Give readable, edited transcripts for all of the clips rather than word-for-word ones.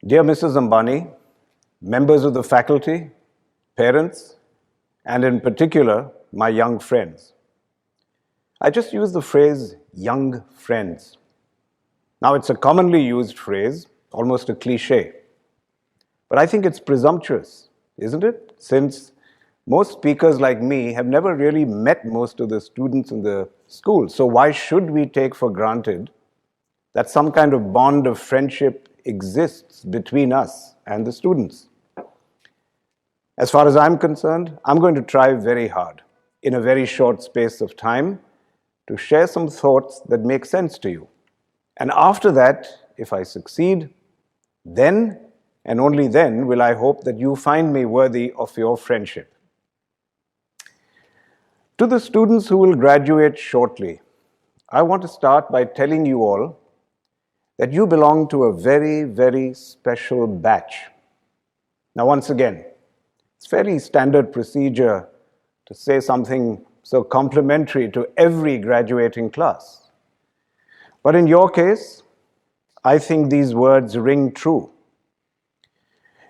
Dear Mrs. Ambani, members of the faculty, parents, and in particular, my young friends. I just use the phrase young friends. Now, it's a commonly used phrase, almost a cliche. But I think it's presumptuous, isn't it? Since most speakers like me have never really met most of the students in the school. So why should we take for granted that some kind of bond of friendship exists between us and the students? As far as I'm concerned, I'm going to try very hard in a very short space of time to share some thoughts that make sense to you. And after that, if I succeed, then and only then will I hope that you find me worthy of your friendship. To the students who will graduate shortly, I want to start by telling you all that you belong to a very, very special batch. Now, once again, it's fairly standard procedure to say something so complimentary to every graduating class. But in your case, I think these words ring true.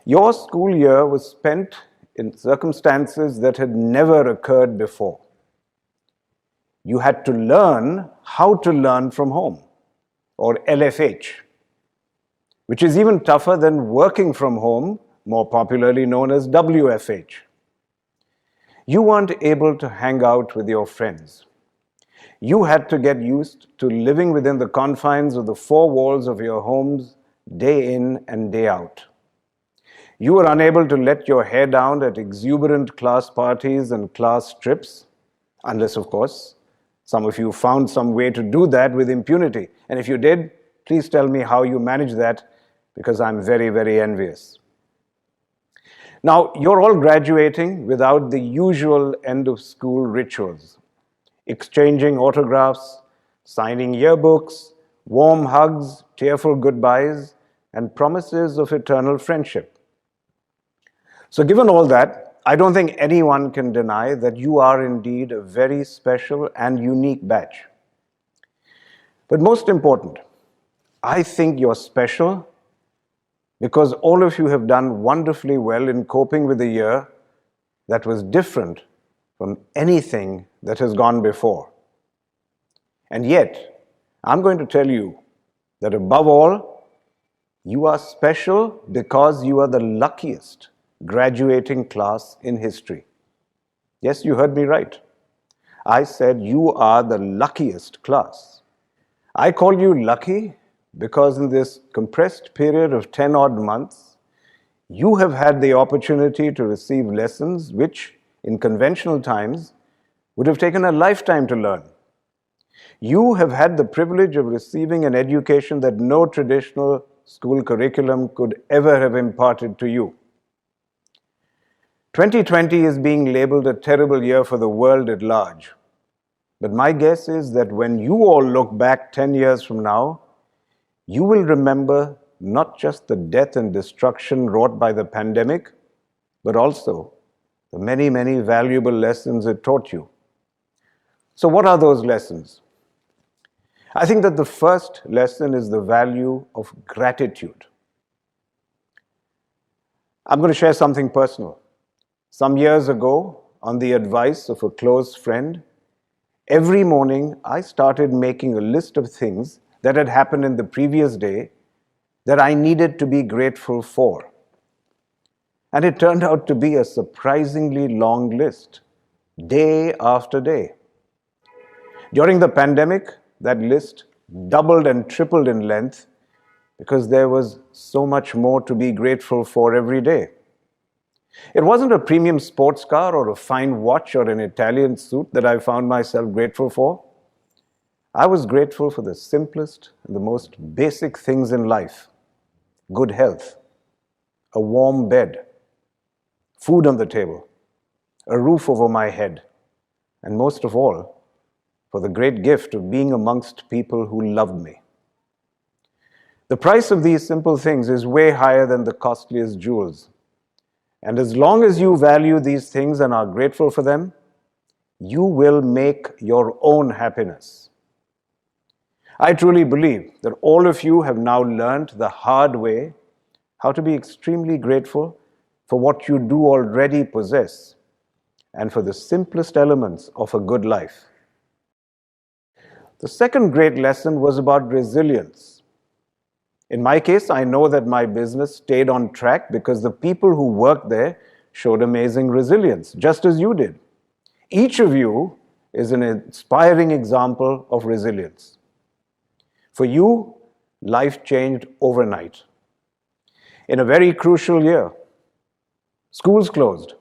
Your school year was spent in circumstances that had never occurred before. You had to learn how to learn from home, or LFH, which is even tougher than working from home, more popularly known as WFH. You weren't able to hang out with your friends. You had to get used to living within the confines of the four walls of your homes day in and day out. You were unable to let your hair down at exuberant class parties and class trips, unless, of course, some of you found some way to do that with impunity. And if you did, please tell me how you managed that, because I'm very, very envious. Now, you're all graduating without the usual end-of-school rituals. Exchanging autographs, signing yearbooks, warm hugs, tearful goodbyes, and promises of eternal friendship. So given all that, I don't think anyone can deny that you are indeed a very special and unique batch. But most important, I think you're special because all of you have done wonderfully well in coping with a year that was different from anything that has gone before. And yet, I'm going to tell you that above all, you are special because you are the luckiest graduating class in history. Yes, you heard me right. I said you are the luckiest class. I call you lucky because in this compressed period of 10-odd months, you have had the opportunity to receive lessons which, in conventional times, would have taken a lifetime to learn. You have had the privilege of receiving an education that no traditional school curriculum could ever have imparted to you. 2020 is being labeled a terrible year for the world at large. But my guess is that when you all look back 10 years from now, you will remember not just the death and destruction wrought by the pandemic, but also the many, many valuable lessons it taught you. So what are those lessons? I think that the first lesson is the value of gratitude. I'm going to share something personal. Some years ago, on the advice of a close friend, every morning I started making a list of things that had happened in the previous day that I needed to be grateful for. And it turned out to be a surprisingly long list, day after day. During the pandemic, that list doubled and tripled in length because there was so much more to be grateful for every day. It wasn't a premium sports car or a fine watch or an Italian suit that I found myself grateful for. I was grateful for the simplest and the most basic things in life: good health, a warm bed, food on the table, a roof over my head, and most of all, for the great gift of being amongst people who loved me. The price of these simple things is way higher than the costliest jewels. And as long as you value these things and are grateful for them, you will make your own happiness. I truly believe that all of you have now learned the hard way how to be extremely grateful for what you do already possess and for the simplest elements of a good life. The second great lesson was about resilience. In my case, I know that my business stayed on track because the people who worked there showed amazing resilience, just as you did. Each of you is an inspiring example of resilience. For you, life changed overnight. In a very crucial year, schools closed,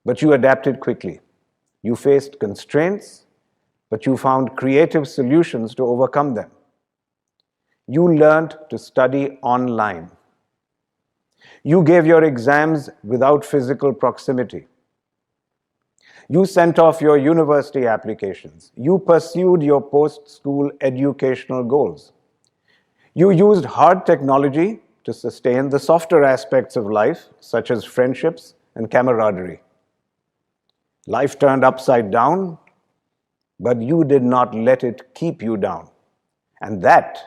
but you adapted quickly. You faced constraints, but you found creative solutions to overcome them. You learned to study online. You gave your exams without physical proximity. You sent off your university applications. You pursued your post-school educational goals. You used hard technology to sustain the softer aspects of life, such as friendships and camaraderie. Life turned upside down, but you did not let it keep you down. And that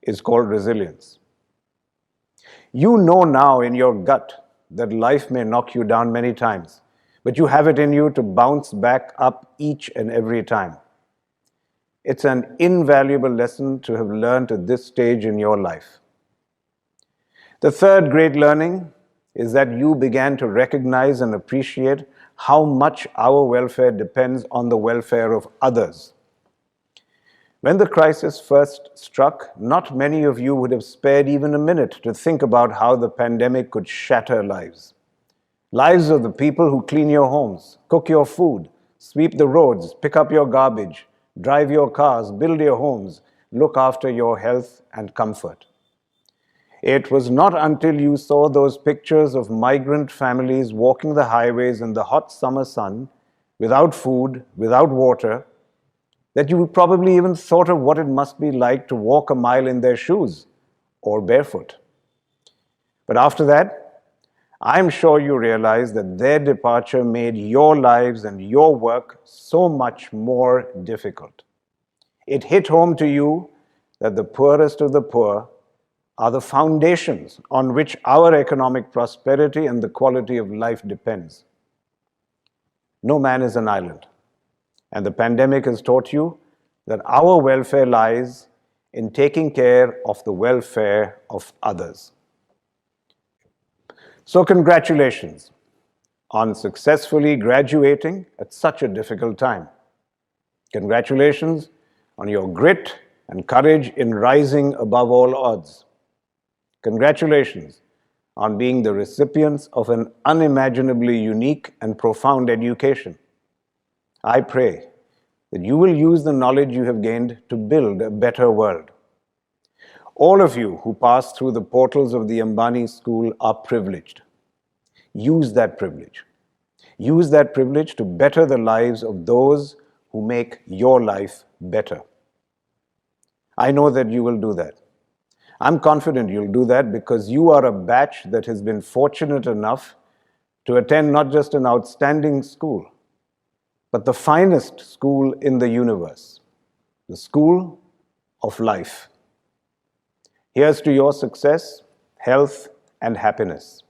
is called resilience. You know now in your gut that life may knock you down many times, but you have it in you to bounce back up each and every time. It's an invaluable lesson to have learned at this stage in your life. The third great learning is that you began to recognize and appreciate how much our welfare depends on the welfare of others. When the crisis first struck, not many of you would have spared even a minute to think about how the pandemic could shatter lives. Lives of the people who clean your homes, cook your food, sweep the roads, pick up your garbage, drive your cars, build your homes, look after your health and comfort. It was not until you saw those pictures of migrant families walking the highways in the hot summer sun, without food, without water, that you probably even thought of what it must be like to walk a mile in their shoes or barefoot. But after that, I'm sure you realize that their departure made your lives and your work so much more difficult. It hit home to you that the poorest of the poor are the foundations on which our economic prosperity and the quality of life depends. No man is an island, and the pandemic has taught you that our welfare lies in taking care of the welfare of others. So congratulations on successfully graduating at such a difficult time. Congratulations on your grit and courage in rising above all odds. Congratulations on being the recipients of an unimaginably unique and profound education. I pray that you will use the knowledge you have gained to build a better world. All of you who pass through the portals of the Ambani School are privileged. Use that privilege. Use that privilege to better the lives of those who make your life better. I know that you will do that. I'm confident you'll do that because you are a batch that has been fortunate enough to attend not just an outstanding school, but the finest school in the universe, the school of life. Here's to your success, health, and happiness.